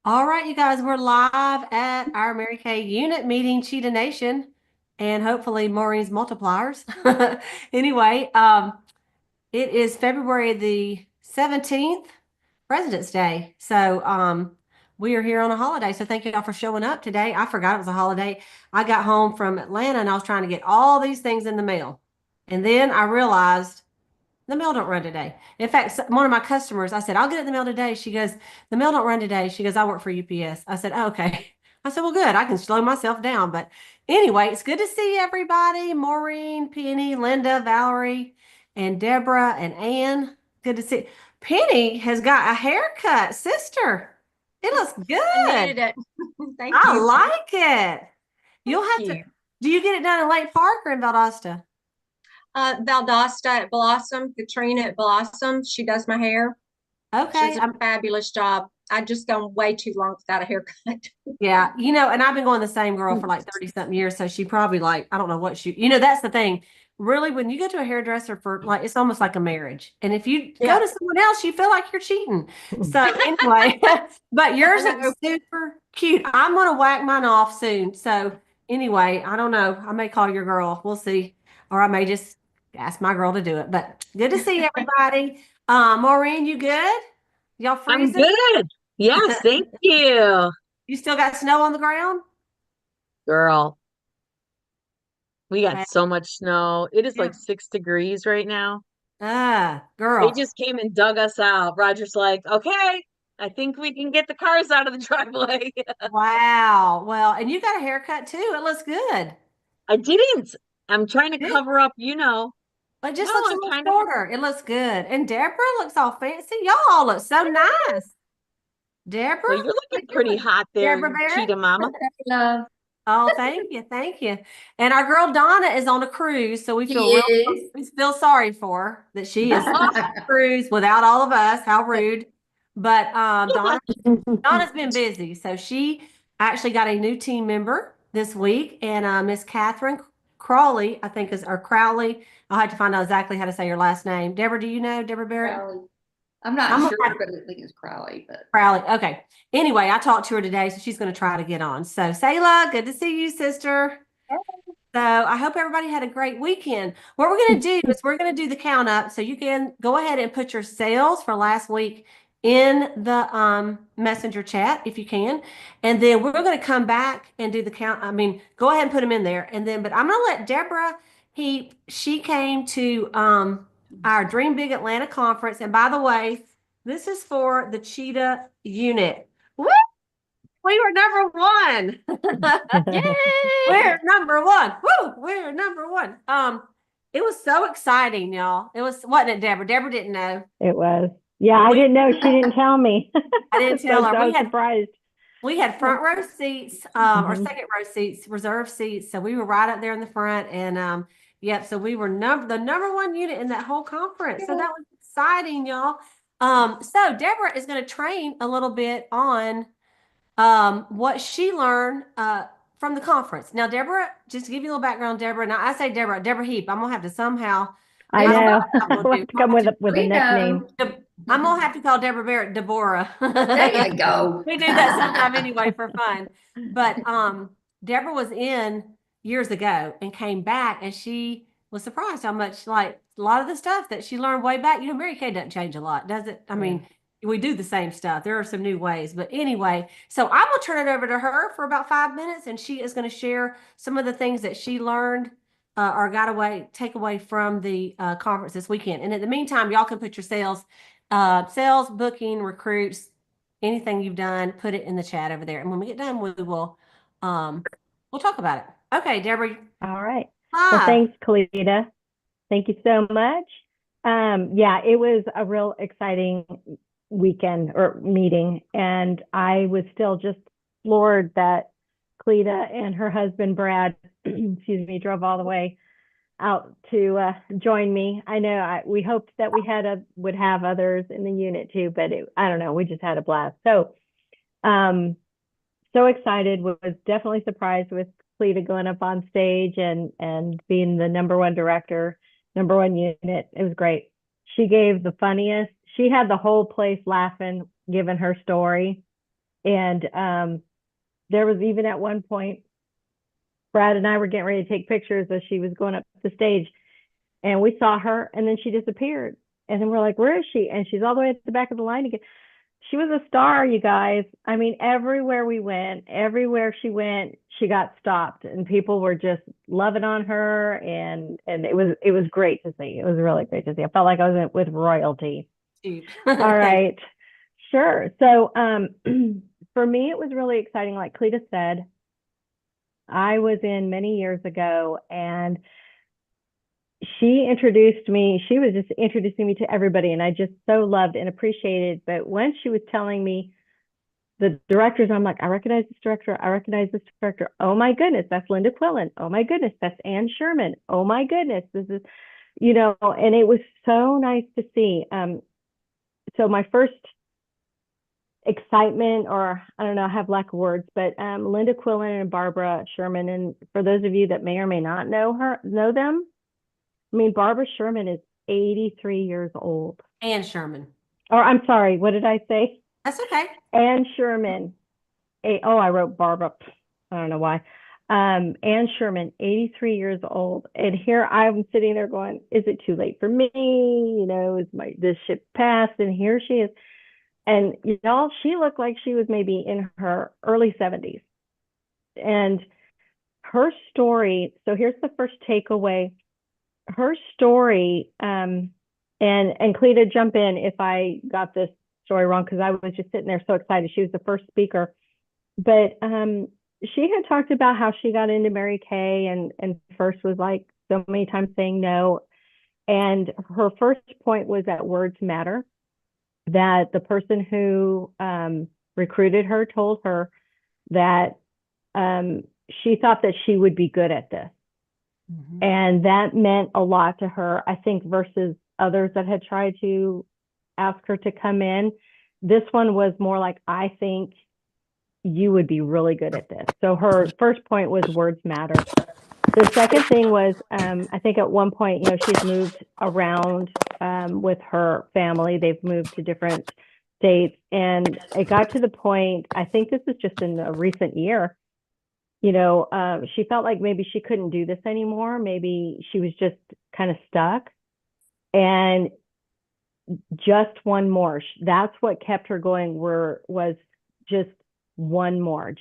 All right, you guys, we're live at our Mary Kay unit meeting, Cheetah Nation, and hopefully Maureen's multipliers. Anyway, it is February the 17th, President's Day. So we are here on a holiday. So thank you all for showing up today. I forgot it was a holiday. I got home from Atlanta and I was trying to get all these things in the mail. And then I realized the mail don't run today. In fact, one of my customers, I said, I'll get it in the mail today. She goes, the mail don't run today. She goes, I work for UPS. I said, oh, okay. I said, well, good. I can slow myself down. But anyway, it's good to see everybody. Maureen, Penny, Linda, Valerie, and Deborah and Ann. Good to see. Penny has got a haircut, sister. It looks I good. needed it. Thank I you. like it. You'll Thank have to, you. do you get it done in Lake Park or in Valdosta? Valdosta at Blossom, Katrina at Blossom. She does my hair. She Okay. does a fabulous job. I just gone way too long without a haircut. Yeah, and I've been going the same girl for like 30 something years. So she probably like, I don't know what that's the thing. Really, when you go to a hairdresser for like, it's almost like a marriage. And if you go Yeah, to someone else, you feel like you're cheating. So anyway, but yours I is know. super cute. I'm going to whack mine off soon. So anyway, I don't know. I may call your girl. We'll see. Or I may just ask my girl to do it. But good to see everybody. Maureen, you good? Y'all I'm freezing? good. Yes, thank you. You still got snow on the ground? Girl, we got Wow. so much snow. It is Yeah. like 6 degrees right now. They Girl. just came and dug us out. Roger's like, okay, I think we can get the cars out of the driveway. Wow. Well, and you got a haircut too. It looks good. I didn't. I'm trying to It, cover up. it No, just looks a I'm little trying to. shorter. It looks good. And Deborah looks all fancy. Y'all all look so nice. Deborah, Well, you're how looking you pretty doing? hot there, Deborah Barrett. Cheetah Mama. Love. Oh, thank you. Thank you. And our girl Donna is on a cruise, so He is. we feel sorry for her that she is on Oh, a cruise without all of us. How rude. But Donna's been busy, so she actually got a new team member this week, and Miss Catherine Crawley, I think is or Crowley. I'll have to find out exactly how to say your last name. Deborah, do you know Deborah Barrett? Crowley. I'm not I'm gonna sure, have but I think it's Crowley. But Crowley. Okay. Anyway, I talked to her today, so she's going to try to get on. So, Sayla, good to see you, sister. So I hope everybody had a great weekend. What we're going to do is we're going to do the count up. So you can go ahead and put your sales for last week in the messenger chat if you can. And then we're going to come back and do the count. I mean, go ahead and put them in there. And then, but I'm going to let Deborah, she came to our Dream Big Atlanta conference. And by the way, this is for the Cheetah unit. Woo! We were number one. Yay! We're number one. Woo! We're number one. It was so exciting, y'all. It was, wasn't it, Deborah? Deborah didn't know. It was. Yeah, I We didn't know. She didn't tell me. I didn't So, tell her. so I was surprised. We had front row seats, or Mhm. second row seats, reserved seats. So we were right up there in the front. And yep, so we were the number one unit in that whole conference. So that was exciting, y'all. So Deborah is going to train a little bit on what she learned from the conference. Now, Deborah, just to give you a little background, Deborah, now I say Deborah Heap. I'm gonna have to somehow, I I don't know know. what I'm gonna We'll do. have to come with a we nickname. know. I'm gonna have to call Deborah Barrett Deborah. There you go. We do that sometime anyway for fun. But Deborah was in years ago and came back, and she was surprised how much like a lot of the stuff that she learned way back. Mary Kay doesn't change a lot, does it? I Yeah. mean, we do the same stuff. There are some new ways, but anyway, so I'm gonna turn it over to her for about 5 minutes, and she is gonna share some of the things that she learned or take away from the conference this weekend. And in the meantime, y'all can put your sales, booking, recruits, anything you've done, put it in the chat over there. And when we get done, um we'll talk about it. Okay, Deborah, All right. Well, live. thanks, Kalita. Thank you so much. Yeah, it was a real exciting weekend or meeting, and I was still just floored that Kalita and her husband Brad, excuse me, drove all the way out to join me. I know we hoped that we would have others in the unit too, but I don't know. We just had a blast. Um, so excited. Was definitely surprised with Cleta going up on stage and being the number one director, number one unit. It was great. She gave the funniest. She had the whole place laughing, giving her story. And there was even at one point, Brad and I were getting ready to take pictures as she was going up the stage, and we saw her, and then she disappeared. And then we're like, where is she? And she's all the way at the back of the line again. She was a star, you guys. I mean, everywhere we went, everywhere she went, she got stopped, and people were just loving on her, and it was great to see. It was really great to see. I felt like I was with royalty. Cute. All right, sure. So, for me, it was really exciting. Like Cleta said, I was in many years ago, and she introduced me. She was just introducing me to everybody, and I just so loved and appreciated. But when she was telling me the directors, I'm like, I recognize this director. I recognize this director. Oh my goodness, that's Linda Quillen. Oh my goodness, that's Ann Sherman. Oh my goodness, this is, and it was so nice to see. So my first excitement, or I don't know, I have lack of words, but Linda Quillen and Barbara Sherman, and for those of you that may or may not know them, I mean, Barbara Sherman is 83 years old. Ann Sherman. Or I'm sorry, what did I say? That's okay. Ann Sherman. I wrote Barbara. I don't know why. Ann Sherman, 83 years old. And here I'm sitting there going, is it too late for me? Is this ship passed? And here she is. And y'all, she looked like she was maybe in her early 70s. And her story, so here's the first takeaway. Her story, and Cleta, jump in if I got this story wrong, because I was just sitting there so excited. She was the first speaker. But she had talked about how she got into Mary Kay, and first was like so many times saying no. And her first point was that words matter, that the person who recruited her told her that she thought that she would be good at this. Mm-hmm. And that meant a lot to her, I think, versus others that had tried to ask her to come in. This one was more like, I think you would be really good at this. So her first point was words matter. The second thing was, I think at one point, she's moved around with her family. They've moved to different states. And it got to the point, I think this is just in a recent year, she felt like maybe she couldn't do this anymore. Maybe she was just kind of stuck. And just one more. That's what kept her going, was just one more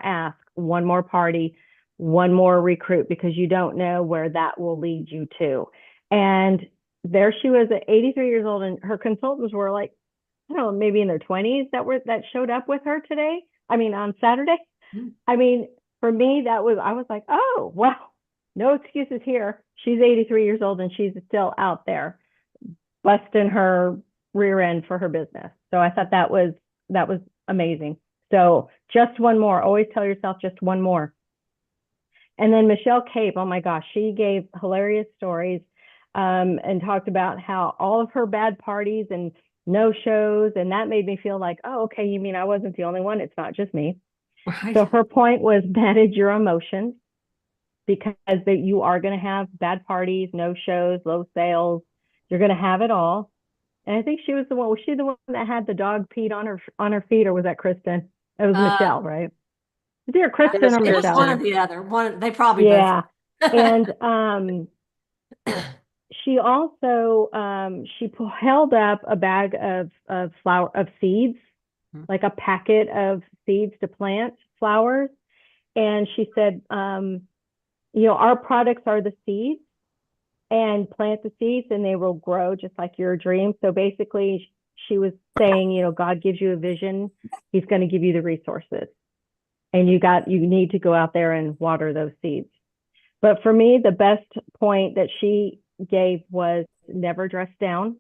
ask, one more party, one more recruit, because you don't know where that will lead you to. And there she was at 83 years old, and her consultants were like, I don't know, maybe in their 20s that showed up with her today. I mean, on Saturday. Mm-hmm. I mean, for me, I was like, oh, wow, no excuses here. She's 83 years old, and she's still out there busting her rear end for her business. So I thought that was amazing. So just one more. Always tell yourself just one more. And then Michelle Cape, oh my gosh, she gave hilarious stories and talked about how all of her bad parties and no shows, and that made me feel like, oh, okay, you mean I wasn't the only one? It's not just me. Right. So her point was manage your emotions, because you are going to have bad parties, no shows, low sales. You're going to have it all. And I think she was the one. Was she the one that had the dog peed on her feet, or was that Kristen? It was Michelle, right? It's either Kristen or It was Michelle. one or the other. They probably Yeah. both. And she also she held up a bag of seeds, like a packet of seeds to plant flowers. And she said, our products are the seeds, and plant the seeds and they will grow just like your dream. So basically she was saying, God gives you a vision. He's going to give you the resources, and you need to go out there and water those seeds. But for me, the best point that she gave was never dress down.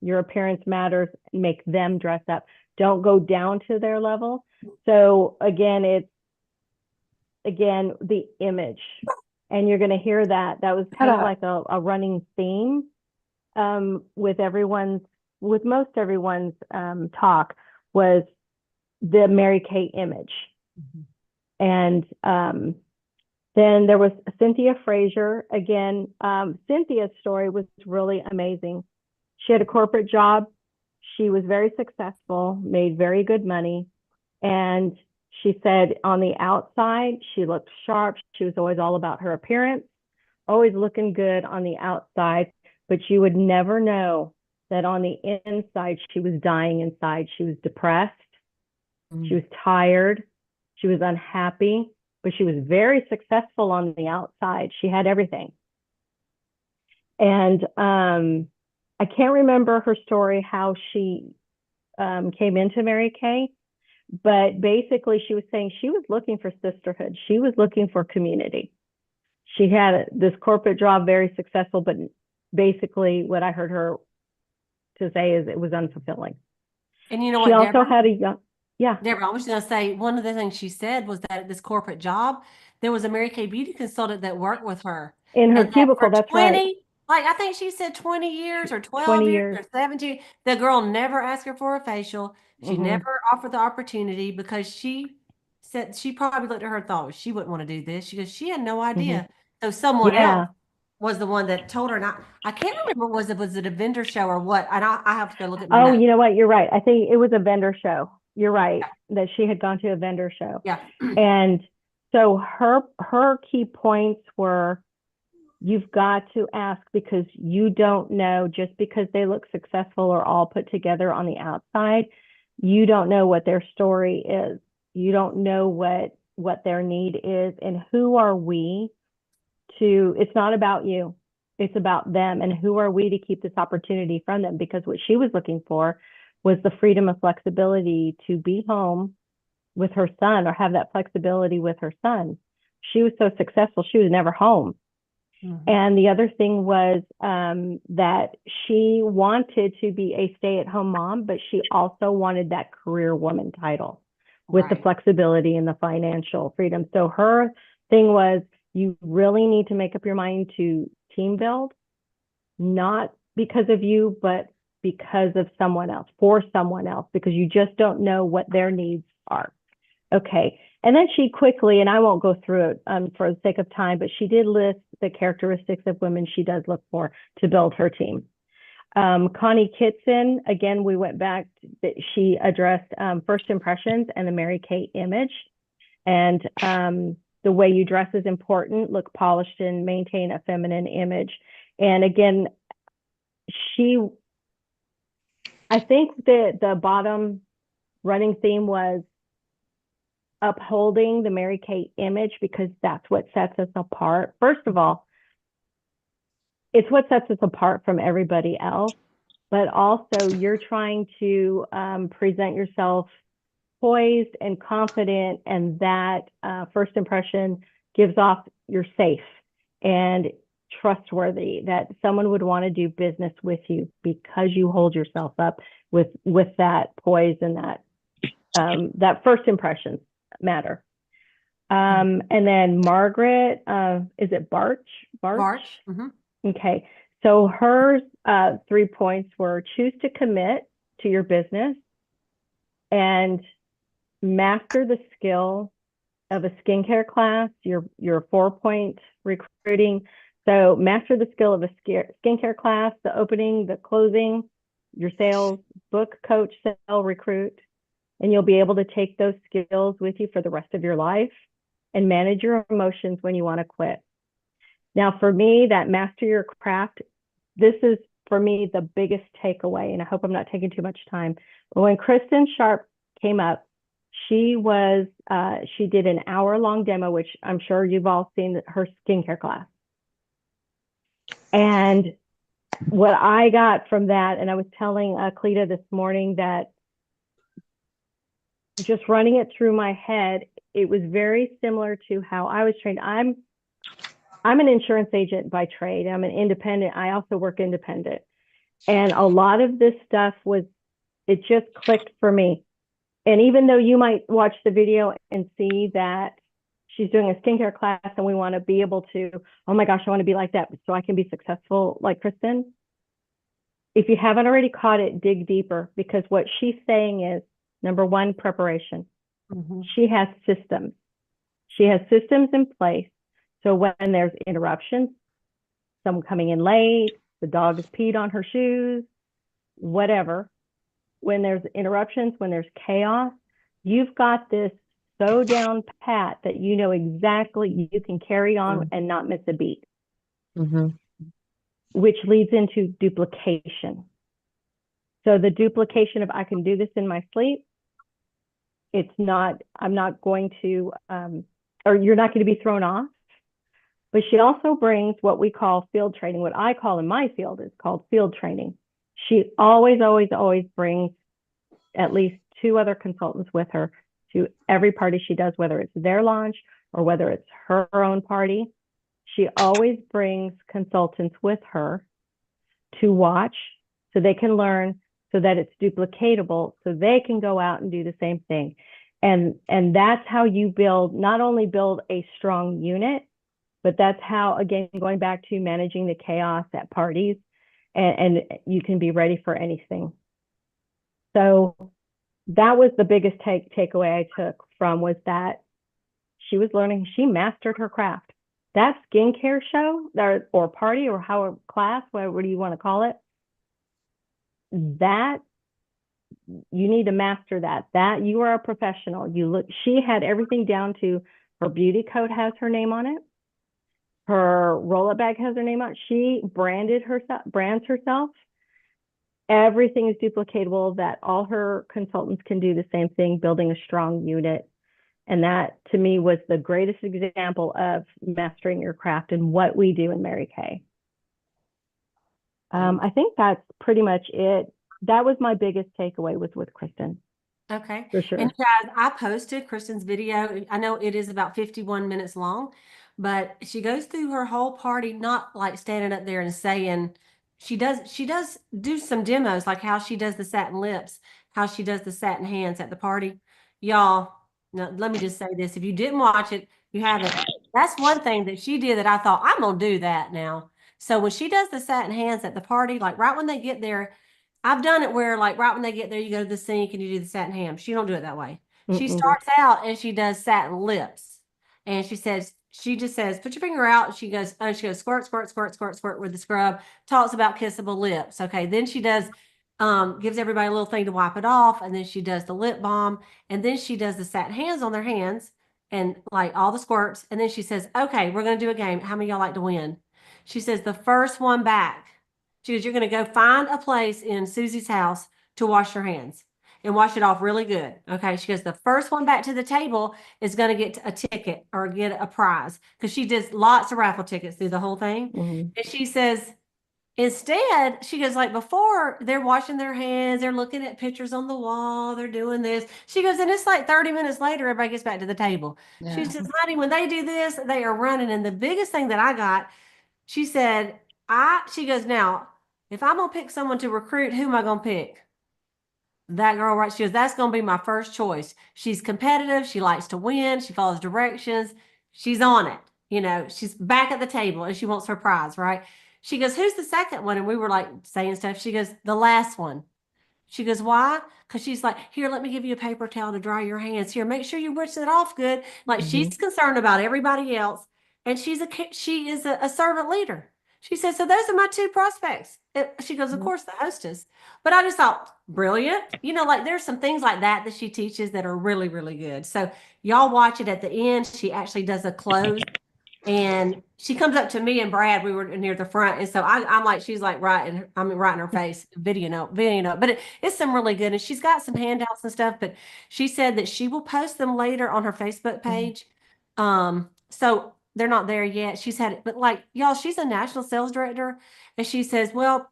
Your appearance matters. Make them dress up. Don't go down to their level. So again, it's the image. And you're going to hear that. That was kind of like a running theme with most everyone's talk, was the Mary Kay image. Mm-hmm. And then there was Cynthia Frazier. Again, Cynthia's story was really amazing. She had a corporate job. She was very successful, made very good money. And she said on the outside, she looked sharp. She was always all about her appearance, always looking good on the outside, but you would never know that on the inside, she was dying inside. She was depressed. She was tired. She was unhappy, but she was very successful on the outside. She had everything. And I can't remember her story, how she came into Mary Kay, but basically she was saying she was looking for sisterhood. She was looking for community. She had this corporate job, very successful, but basically what I heard her to say is it was unfulfilling. And you know She what, also Deborah? had a young, yeah. Deborah, I was just going to say, one of the things she said was that at this corporate job, there was a Mary Kay beauty consultant that worked with her. In her And that cubicle, for that's 20, right. like I think she said 20 years or 12 20 years years. or 17, the girl never asked her for a facial. She Mhm. never offered the opportunity because she said she probably looked at her and thought she wouldn't want to do this because she had no idea. So someone Yeah. else was the one that told her. And I can't remember, was it a vendor show or what? And I have to go look at my Oh, notes. you know what? You're right. I think it was a vendor show. You're right, that she had gone to a vendor show. Yeah. And so her key points were, you've got to ask, because you don't know, just because they look successful or all put together on the outside, you don't know what their story is. You don't know what their need is, and who are we to, it's not about you. It's about them, and who are we to keep this opportunity from them? Because what she was looking for was the freedom and flexibility to be home with her son, or have that flexibility with her son. She was so successful, she was never home. And the other thing was that she wanted to be a stay-at-home mom, but she also wanted that career woman title with the Right. flexibility and the financial freedom. So her thing was, you really need to make up your mind to team build, not because of you, but because of someone else, for someone else, because you just don't know what their needs are. Okay. And then she quickly, and I won't go through it for the sake of time, but she did list the characteristics of women she does look for to build her team. Connie Kitson, again, we went back, she addressed first impressions and the Mary Kay image. And the way you dress is important, look polished and maintain a feminine image. And again, I think that the bottom running theme was upholding the Mary Kay image, because that's what sets us apart. First of all, it's what sets us apart from everybody else, but also you're trying to present yourself poised and confident, and that first impression gives off you're safe and trustworthy, that someone would want to do business with you because you hold yourself up with that poise, and that first impressions matter. And then Margaret, is it Barch? March. Okay. So her 3 points were: choose to commit to your business and master the skill of a skincare class, your 4-point recruiting. So master the skill of a skincare class, the opening, the closing, your sales, book, coach, sell, recruit. And you'll be able to take those skills with you for the rest of your life and manage your emotions when you want to quit. Now, for me, that master your craft, this is for me the biggest takeaway, and I hope I'm not taking too much time. But when Kristen Sharp came up, she did an hour-long demo, which I'm sure you've all seen, her skincare class. And what I got from that, and I was telling Cleta this morning that just running it through my head, it was very similar to how I was trained. I'm an insurance agent by trade. I'm an independent. I also work independent. And a lot of this stuff it just clicked for me. And even though you might watch the video and see that she's doing a skincare class and we want to be able to, oh my gosh, I want to be like that so I can be successful like Kristen. If you haven't already caught it, dig deeper, because what she's saying is, number one, preparation. She has systems. She has systems in place. So when there's interruptions, someone coming in late, the dog has peed on her shoes, whatever, when there's interruptions, when there's chaos, you've got this so down pat that you know exactly you can carry on and not miss a beat, which leads into duplication. So the duplication of I can do this in my sleep, I'm not going to, or you're not going to be thrown off. But she also brings what we call field training. What I call in my field is called field training. She always, always, always brings at least 2 other consultants with her to every party she does, whether it's their launch or whether it's her own party. She always brings consultants with her to watch so they can learn, so that it's duplicatable, so they can go out and do the same thing. And that's how you not only build a strong unit, but that's how, again, going back to managing the chaos at parties, and you can be ready for anything. So that was the biggest takeaway I took from, was that she was learning, she mastered her craft. That skincare show or party or class, whatever you want to call it, that you need to master that you are a professional. She had everything down to her beauty coat has her name on it. Her roll-up bag has her name on it. She brands herself. Everything is duplicatable, that all her consultants can do the same thing, building a strong unit. And that, to me, was the greatest example of mastering your craft and what we do in Mary Kay. I think that's pretty much it. That was my biggest takeaway, was with Kristen. Okay. For sure. And guys, I posted Kristen's video. I know it is about 51 minutes long, but she goes through her whole party, not like standing up there and saying, she does do some demos, like how she does the satin lips, how she does the satin hands at the party. Y'all, now, let me just say this. If you didn't watch it, you haven't. That's one thing that she did that I thought, I'm going to do that now. So when she does the satin hands at the party, like right when they get there, I've done it where, like, right when they get there, you go to the sink and you do the satin ham. She don't do it that way. She starts out and she does satin lips, and she just says, put your finger out. She goes squirt, squirt, squirt, squirt, squirt with the scrub. Talks about kissable lips. Okay, then she does, gives everybody a little thing to wipe it off, and then she does the lip balm, and then she does the satin hands on their hands, and like all the squirts, and then she says, okay, we're gonna do a game. How many of y'all like to win? She says, the first one back. She goes, you're going to go find a place in Susie's house to wash your hands and wash it off really good. Okay. She goes, the first one back to the table is going to get a ticket or get a prize, because she does lots of raffle tickets through the whole thing. And she says, instead, she goes, like, before, they're washing their hands, they're looking at pictures on the wall, they're doing this. She goes, and it's like 30 minutes later, everybody gets back to the table. Yeah. She says, honey, when they do this, they are running. And the biggest thing that I got, she said, she goes, now, if I'm going to pick someone to recruit, who am I going to pick? That girl, right? She goes, that's going to be my first choice. She's competitive. She likes to win. She follows directions. She's on it. You know, she's back at the table and she wants her prize, right? She goes, who's the second one? And we were like saying stuff. She goes, the last one. She goes, why? Because she's like, here, let me give you a paper towel to dry your hands. Here, make sure you rinse it off good. Like, she's concerned about everybody else. And she is a servant leader. She says, so those are my 2 prospects. She goes, of course, the hostess. But I just thought, brilliant. You know, like, there's some things like that she teaches that are really, really good. So y'all watch it at the end. She actually does a close. And she comes up to me and Brad, we were near the front. And so I'm like, she's like, right in her face, video note. But it's some really good. And she's got some handouts and stuff, but she said that she will post them later on her Facebook page. So they're not there yet. She's had it, but like, y'all, she's a national sales director. And she says, well,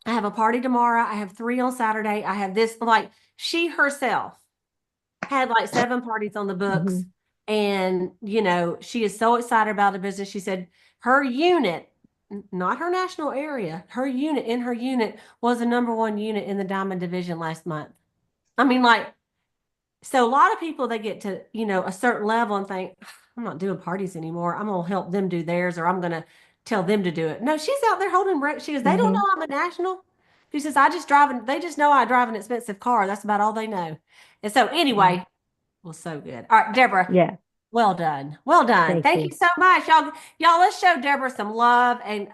I have a party tomorrow. I have 3 on Saturday. I have this, like, she herself had like 7 parties on the books. And, you know, she is so excited about the business. She said her unit, not her national area, her unit was the #1 unit in the Diamond Division last month. I mean, like, so a lot of people, they get to, you know, a certain level and think, I'm not doing parties anymore. I'm going to help them do theirs, or I'm going to tell them to do it. No, she's out there holding breath. She goes, they don't know I'm a national. She says, they just know I drive an expensive car. That's about all they know. And so anyway, well, so good. All right, Deborah. Yeah. Well done. Well done. Thank you so much. Y'all, let's show Deborah some love, and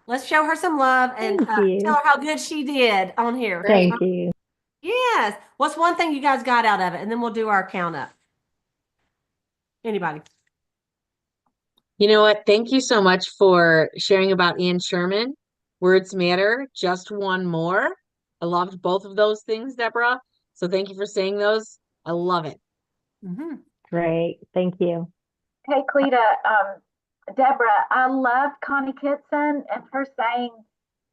let's show her some love and Thank you. tell her how good she did on here. Thank you. Yes. What's one thing you guys got out of it? And then we'll do our count up. Anybody? You know what? Thank you so much for sharing about Ian Sherman. Words matter. Just one more. I loved both of those things, Deborah. So thank you for saying those. I love it. Mm-hmm. Great. Thank you. Hey, Cleta, Deborah, I loved Connie Kitson and her saying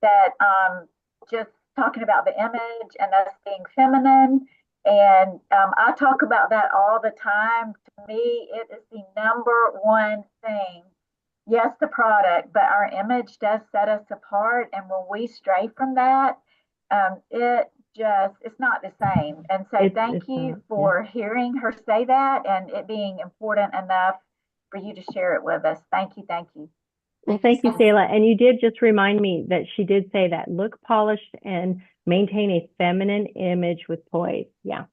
that just talking about the image and us being feminine. And I talk about that all the time. To me, it is the number one thing. Yes, the product, but our image does set us apart. And when we stray from that, it's not the same. And so thank It's you not, for hearing her say that and it being important enough for you to share it with us. Thank you. Thank you. Well, thank you, Sayla. And you did just remind me that she did say that look polished and maintain a feminine image with poise. Yeah.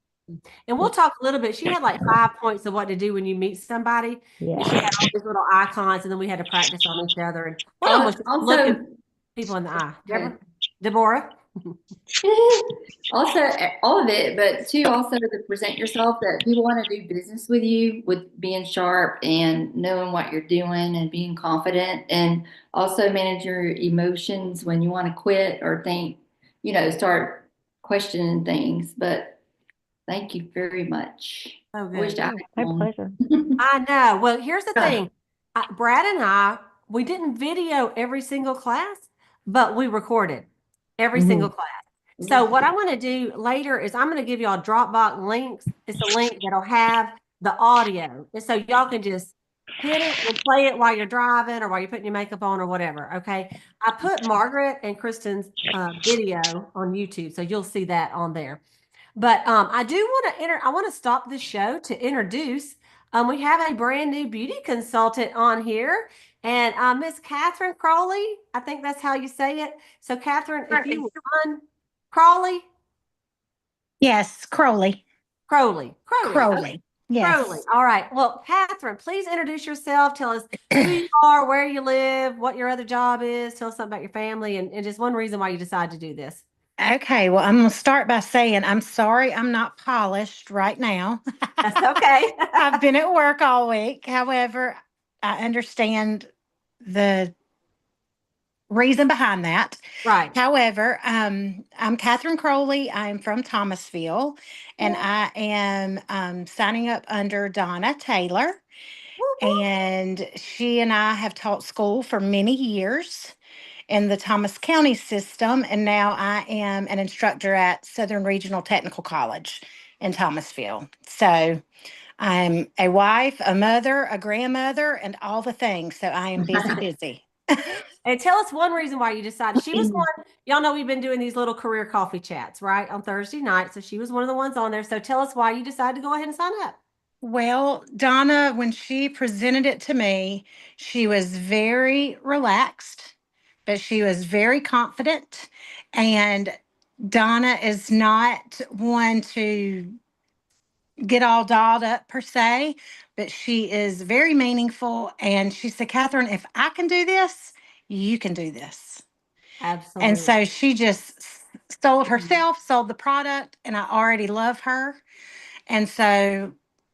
And we'll talk a little bit. She had like 5 points of what to do when you meet somebody. And she Yeah. had all these little icons, and then we had to practice on each other. And one of them was just looking Also, people in the eye. Deborah? also all of it, but two, also to present yourself that people want to do business with you with being sharp and knowing what you're doing and being confident, and also manage your emotions when you want to quit or think, start questioning things. But thank you very much. So I wish good. I had My one. pleasure. I know. Well, here's the thing. Brad and I, we didn't video every single class, but we recorded every single class. So what I want to do later is I'm going to give y'all Dropbox links. It's a link that'll have the audio. And so y'all can just hit it and play it while you're driving or while you're putting your makeup on or whatever. Okay. I put Margaret and Kristen's video on YouTube. So you'll see that on there. But I do want to I want to stop the show to introduce. We have a brand new beauty consultant on here, and Miss Catherine Crowley. I think that's how you say it. So, Catherine, if you would, Crowley, Yes, Crowley. Crowley, Crowley, okay. Crowley. Crowley. Yes. All right. Well, Catherine, please introduce yourself. Tell us who you are, where you live, what your other job is. Tell us something about your family, and just one reason why you decided to do this. Okay. Well, I'm going to start by saying I'm sorry I'm not polished right now. That's okay. I've been at work all week. However, I understand the reason behind that. Right. However, I'm Catherine Crowley. I'm from Thomasville, and I am signing up under Donna Taylor. And she and I have taught school for many years in the Thomas County system, and now I am an instructor at Southern Regional Technical College in Thomasville. So I'm a wife, a mother, a grandmother, and all the things. So I am busy, busy. And tell us one reason why you decided. She was one, y'all know we've been doing these little career coffee chats, right, on Thursday night. So she was one of the ones on there. So tell us why you decided to go ahead and sign up. Well, Donna, when she presented it to me, she was very relaxed, but she was very confident. And Donna is not one to get all dolled up per se, but she is very meaningful. And she said, Catherine, if I can do this, you can do this. Absolutely. And so she just sold herself, sold the product, and I already love her. And so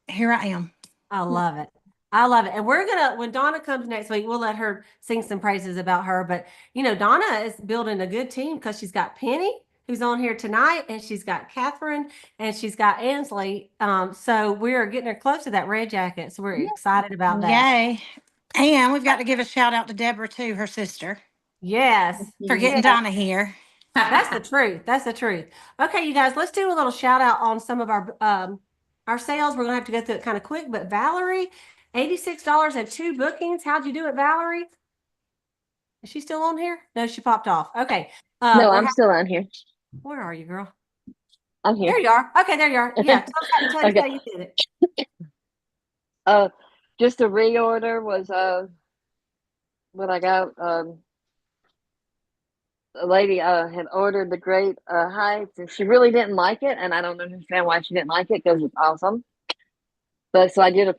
here I am. I love it. I love it. And we're going to, when Donna comes next week, we'll let her sing some praises about her. But, Donna is building a good team because she's got Penny, who's on here tonight, and she's got Catherine, and she's got Ansley. So we're getting her close to that red jacket. So we're excited about that. Yay. And we've got to give a shout out to Deborah, too, her sister, Yes. for getting Donna here. That's the truth. That's the truth. Okay, you guys, let's do a little shout out on some of our sales. We're gonna have to go through it kind of quick, but Valerie, $86 and 2 bookings. How'd you do it, Valerie? Is she still on here? No, she popped off. Okay. No, I'm still on here. Where are you, girl? I'm here. There you are. Okay, there you are. Yeah, tell us how you did it. Just a reorder was what I got. A lady had ordered the Great Heights, and she really didn't like it, and I don't understand why she didn't like it because it's awesome. But so I did a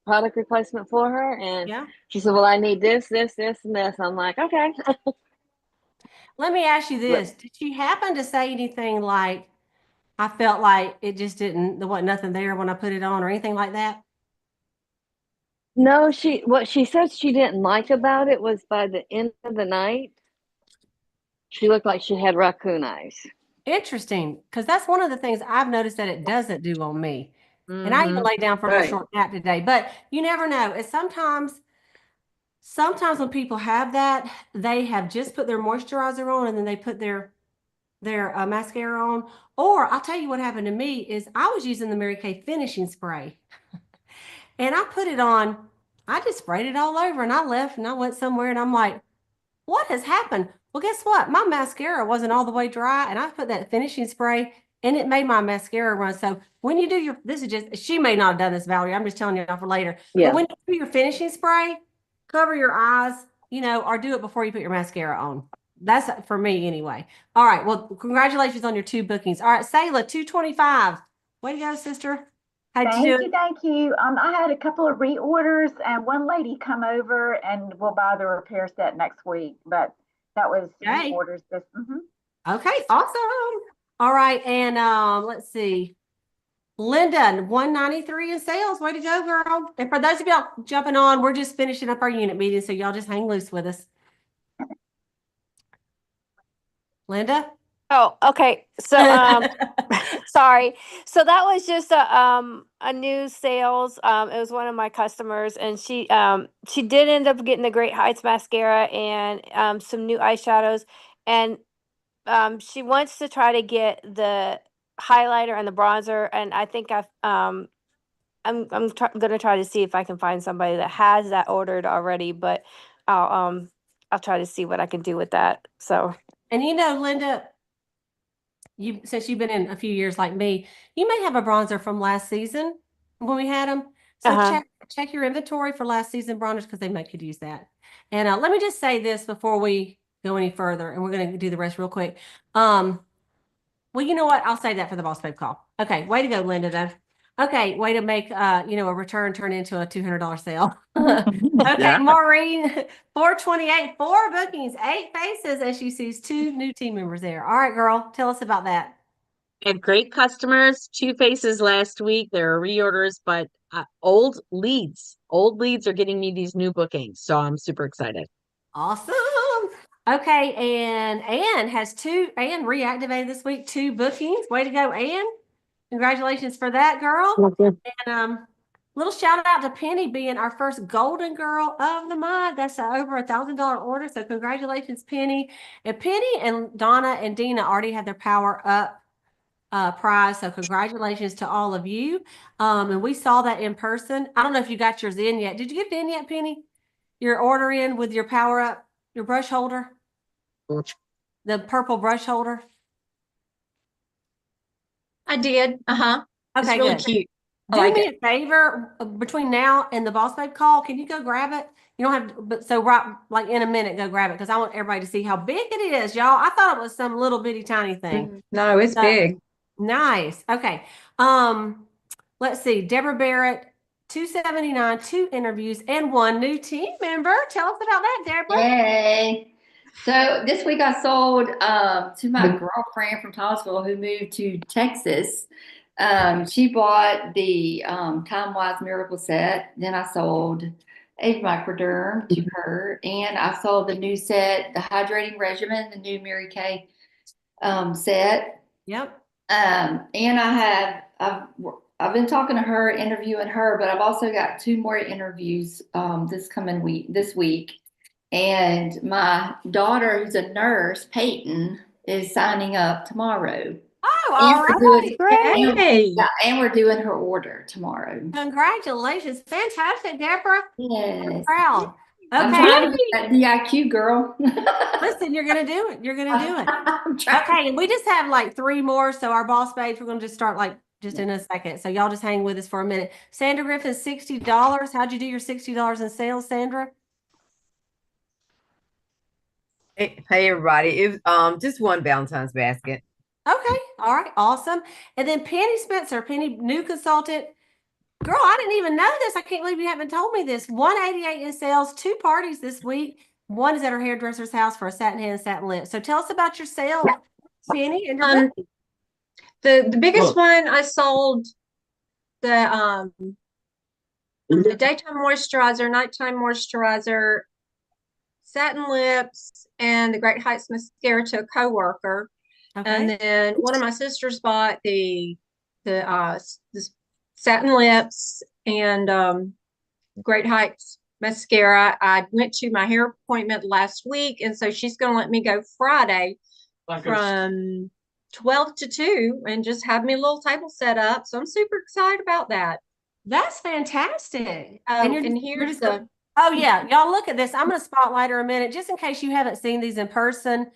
product replacement for her, and she said, "Well, I need this, this, this, and this." I'm like, "Okay." Let me ask you this. Did she happen to say anything like, I felt like it just there wasn't nothing there when I put it on or anything like that? No, what she said she didn't like about it was by the end of the night, she looked like she had raccoon eyes. Interesting, because that's one of the things I've noticed that it doesn't do on me. And I even Mhm. laid down for a little short nap today, but you never know. It's sometimes when people have that, they have just put their moisturizer on and then they put their mascara on. Or I'll tell you what happened to me is I was using the Mary Kay finishing spray and I put it on. I just sprayed it all over and I left and I went somewhere and I'm like, what has happened? Well, guess what? My mascara wasn't all the way dry, and I put that finishing spray, and it made my mascara run. So when you do this is just, she may not have done this, Valerie. I'm just telling you for later. But Yeah. when you do your finishing spray, cover your eyes, or do it before you put your mascara on. That's for me anyway. All right. Well, congratulations on your 2 bookings. All right, Sayla, 225. Way to go, sister. How'd you do Thank it? you, thank you. I had a couple of reorders and one lady come over and will buy the repair set next week. But that was Okay. reorders this. Okay, awesome. All right, and let's see. Linda, 193 in sales. Way to go, girl. And for those of y'all jumping on, we're just finishing up our unit meeting, so y'all just hang loose with us. Linda? Oh, okay. So, sorry. So that was just a new sales. It was one of my customers, and she did end up getting the Great Heights mascara and some new eyeshadows, and she wants to try to get the highlighter and the bronzer, and I think gonna try to see if I can find somebody that has that ordered already, but I'll try to see what I can do with that. So. And Linda, since you've been in a few years like me, you may have a bronzer from last season when we had them. So Uh-huh. check your inventory for last season bronzers because they could use that. And let me just say this before we go any further, and we're going to do the rest real quick. Well, you know what? I'll say that for the boss babe call. Okay, way to go, Linda, though. Okay, way to make a return turn into a $200 sale. Okay, Yeah. Maureen, 428, 4 bookings, 8 faces, and she sees 2 new team members there. All right, girl, tell us about that. Had great customers, 2 faces last week. There are reorders, but old leads are getting me these new bookings. So I'm super excited. Awesome. Okay, and Ann reactivated this week, 2 bookings. Way to go, Ann. Congratulations for that, girl. And little shout out to Penny being our first golden girl of the month. That's over $1,000 order. So congratulations, Penny. And Penny and Donna and Dina already had their power up prize. So congratulations to all of you. And we saw that in person. I don't know if you got yours in yet. Did you get it in yet, Penny? Your order in with your power up, your brush holder, the purple brush holder. I did. Uh-huh. It's Okay, really good. cute. I Do like me it. a favor between now and the boss babe call. Can you go grab it? You don't have to, but so right like in a minute, go grab it because I want everybody to see how big it is, y'all. I thought it was some little bitty tiny thing. No, it's So, big. nice. Okay. Let's see. Deborah Barrett, 279, 2 interviews, and 1 new team member. Tell us about that, Deborah. Yay. So this week I sold to my girlfriend from Thomasville who moved to Texas. She bought the Time Wise Miracle set. Then I sold a microderm to her, and I sold the new set, the hydrating regimen, the new Mary Kay set. Yep. And I've been talking to her, interviewing her, but I've also got 2 more interviews this week. And my daughter, who's a nurse, Peyton, is signing up tomorrow. Oh, And all we're doing, right. Hey. and we're doing her order tomorrow. Congratulations. Fantastic, Deborah. Yes. Proud. I'm Okay. trying to be that DIQ girl. Listen, you're going to do it. You're going to do it. I'm trying. Okay. And we just have like 3 more. So our boss babes, we're going to just start like just in a second. So y'all just hang with us for a minute. Sandra Griffin, $60. How'd you do your $60 in sales, Sandra? Hey everybody. It was just one Valentine's basket. Okay. All right. Awesome. And then Penny Spencer, Penny, new consultant. Girl, I didn't even know this. I can't believe you haven't told me this. 188 in sales, 2 parties this week. one is at her hairdresser's house for a satin hand and satin lip. So tell us about your sale, Penny, and your book. The biggest one I sold the daytime moisturizer, nighttime moisturizer, satin lips, and the Great Heights mascara to a coworker. And Okay. then one of my sisters bought the satin lips and Great Heights mascara. I went to my hair appointment last week, and so she's going to let me go Friday from 12 to 2 and just have me a little table set up. So I'm super excited about that. That's fantastic. And you're here's just oh yeah, y'all look at this. I'm going to spotlight her a minute just in case you haven't seen these in person.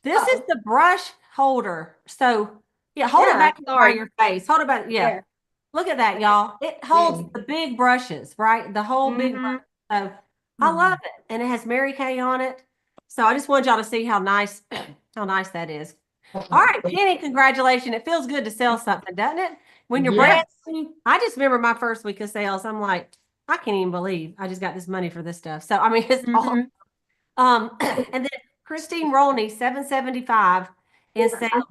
This is the brush holder. So yeah, hold it back by your face. Hold it back. Yeah. There. Look at that, y'all. It holds the big brushes, right? The whole big brush. So I love it. And it has Mary Kay on it. So I just wanted y'all to see how nice that is. All right, Penny, congratulations. It feels good to sell something, doesn't it? When you're brand new. I just remember my first week of sales. I'm like, I can't even believe I just got this money for this stuff. So I mean, it's awesome. And then Christine Rolney, 775 in sales.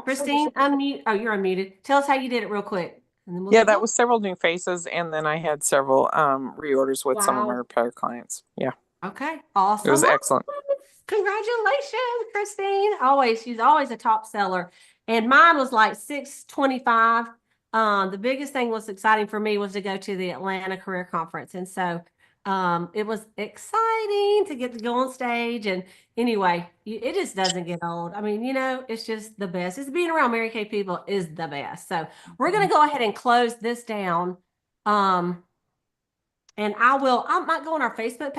Christine, unmute. Oh, you're unmuted. Tell us how you did it real quick. And then we'll Yeah, that was several new faces, and then I had several reorders with some of my repair clients. Yeah. Okay, awesome. It was excellent. Congratulations, Christine. She's always a top seller. And mine was like 625. The biggest thing was exciting for me was to go to the Atlanta Career Conference. And so it was exciting to get to go on stage. And anyway, it just doesn't get old. I mean, it's just the best. It's being around Mary Kay people is the best. So we're going to go ahead and close this down. And I might go on our Facebook page.